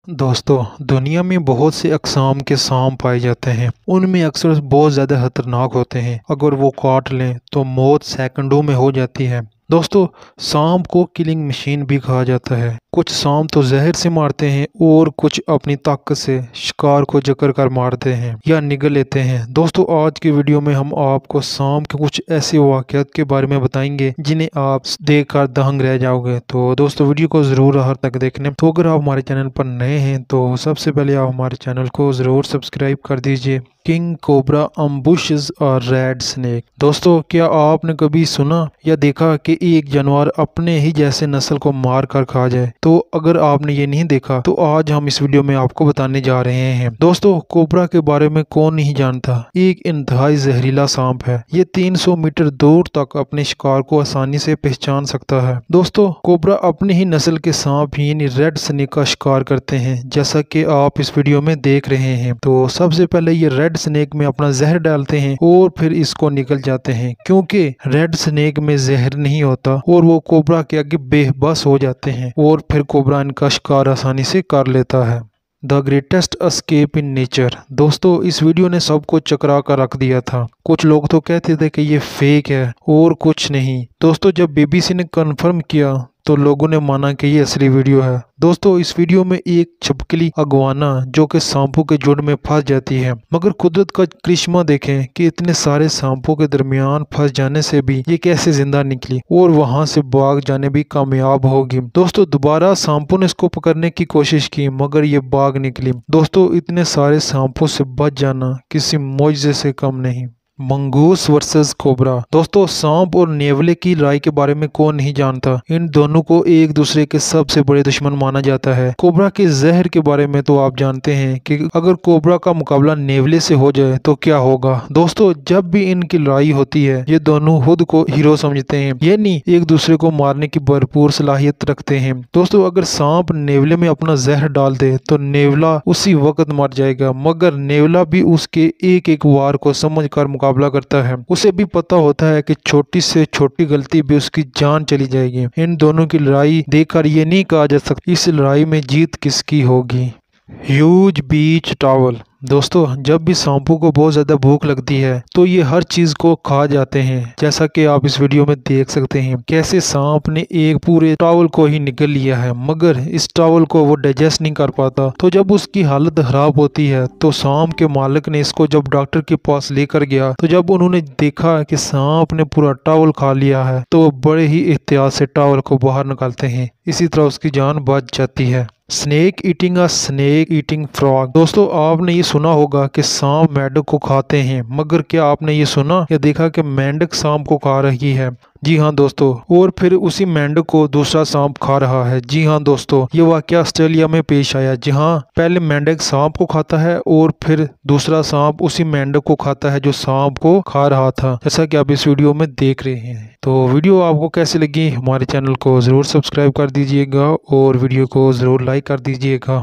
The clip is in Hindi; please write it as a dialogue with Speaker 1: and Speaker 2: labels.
Speaker 1: दोस्तों, दुनिया में बहुत से अक़साम के सांप पाए जाते हैं। उनमें अक्सर बहुत ज़्यादा खतरनाक होते हैं। अगर वो काट लें तो मौत सेकंडों में हो जाती है। दोस्तों, सांप को किलिंग मशीन भी कहा जाता है। कुछ सांप तो जहर से मारते हैं और कुछ अपनी ताकत से शिकार को जकड़ कर मारते हैं या निगल लेते हैं। दोस्तों, आज की वीडियो में हम आपको सांप के कुछ ऐसे वाक़यात के बारे में बताएंगे जिन्हें आप देखकर दंग रह जाओगे। तो दोस्तों, वीडियो को ज़रूर आखिर तक देखने। तो अगर आप हमारे चैनल पर नए हैं तो सबसे पहले आप हमारे चैनल को ज़रूर सब्सक्राइब कर दीजिए। किंग कोबरा अम्बुशेस और रेड स्नेक। दोस्तों, क्या आपने कभी सुना या देखा कि एक जानवर अपने ही जैसे नस्ल को मार कर खा जाए? तो अगर आपने ये नहीं देखा तो आज हम इस वीडियो में आपको बताने जा रहे हैं। दोस्तों, कोबरा के बारे में कौन नहीं जानता। एक इंतहाई जहरीला सांप है। ये 300 मीटर दूर तक अपने शिकार को आसानी से पहचान सकता है। दोस्तों, कोबरा अपने ही नस्ल के सांप यानी रेड स्नेक का शिकार करते हैं, जैसा कि आप इस वीडियो में देख रहे हैं। तो सबसे पहले ये रेड स्नेक में अपना जहर डालते हैं और फिर इसको निकल जाते हैं, क्योंकि रेड स्नेक में जहर नहीं होता और वो कोबरा के आगे बेबस हो जाते हैं और फिर कोबरा इनका शिकार आसानी से कर लेता है। The greatest escape in nature. दोस्तों, इस वीडियो ने सबको चकरा कर रख दिया था। कुछ लोग तो कहते थे कि ये फेक है और कुछ नहीं। दोस्तों, जब बीबीसी ने कंफर्म किया तो लोगों ने माना कि ये असली वीडियो है। दोस्तों, इस वीडियो में एक छिपकली अगवाना जो कि सांपों के झुंड में फंस जाती है, मगर कुदरत का करिश्मा देखें कि इतने सारे सांपों के दरमियान फंस जाने से भी ये कैसे जिंदा निकली और वहां से भाग जाने भी कामयाब होगी। दोस्तों, दोबारा सांपों ने इसको पकड़ने की कोशिश की मगर ये भाग निकली। दोस्तों, इतने सारे सांपों से बच जाना किसी मौजज़े से कम नहीं। Mongoose versus cobra. दोस्तों, सांप और नेवले की लड़ाई के बारे में कौन नहीं जानता। इन दोनों को एक दूसरे के सबसे बड़े दुश्मन माना जाता है। कोबरा के जहर के बारे में तो आप जानते हैं कि अगर कोबरा का मुकाबला नेवले से हो जाए तो क्या होगा। दोस्तों, जब भी इनकी लड़ाई होती है ये दोनों खुद को हीरो समझते हैं, यानी एक दूसरे को मारने की भरपूर सलाहियत रखते हैं। दोस्तों, अगर सांप नेवले में अपना जहर डाल दे तो नेवला उसी वक्त मर जाएगा, मगर नेवला भी उसके एक एक वार को समझ कर मुकाबला करता है। उसे भी पता होता है कि छोटी से छोटी गलती भी उसकी जान चली जाएगी। इन दोनों की लड़ाई देखकर ये नहीं कहा जा सकता इस लड़ाई में जीत किसकी होगी। ह्यूज बीच टॉवल। दोस्तों, जब भी सांपों को बहुत ज़्यादा भूख लगती है तो ये हर चीज़ को खा जाते हैं, जैसा कि आप इस वीडियो में देख सकते हैं कैसे सांप ने एक पूरे टॉवल को ही निगल लिया है, मगर इस टॉवल को वो डाइजेस्ट नहीं कर पाता। तो जब उसकी हालत खराब होती है तो सांप के मालिक ने इसको जब डॉक्टर के पास लेकर गया तो जब उन्होंने देखा कि सांप ने पूरा टॉवल खा लिया है तो वो बड़े ही एहतियात से टॉवल को बाहर निकालते हैं। इसी तरह उसकी जान बच जाती है। Snake eating a snake eating frog. दोस्तों, आपने ये सुना होगा कि सांप मेंढक को खाते हैं, मगर क्या आपने ये सुना या देखा कि मेंढक सांप को खा रही है? जी हाँ दोस्तों, और फिर उसी मेंढक को दूसरा सांप खा रहा है। जी हाँ दोस्तों, ये वाकया ऑस्ट्रेलिया में पेश आया, जहाँ पहले मेंढक सांप को खाता है और फिर दूसरा सांप उसी मेंढक को खाता है जो सांप को खा रहा था, जैसा कि आप इस वीडियो में देख रहे हैं। तो वीडियो आपको कैसी लगी? हमारे चैनल को ज़रूर सब्सक्राइब कर दीजिएगा और वीडियो को ज़रूर लाइक कर दीजिएगा।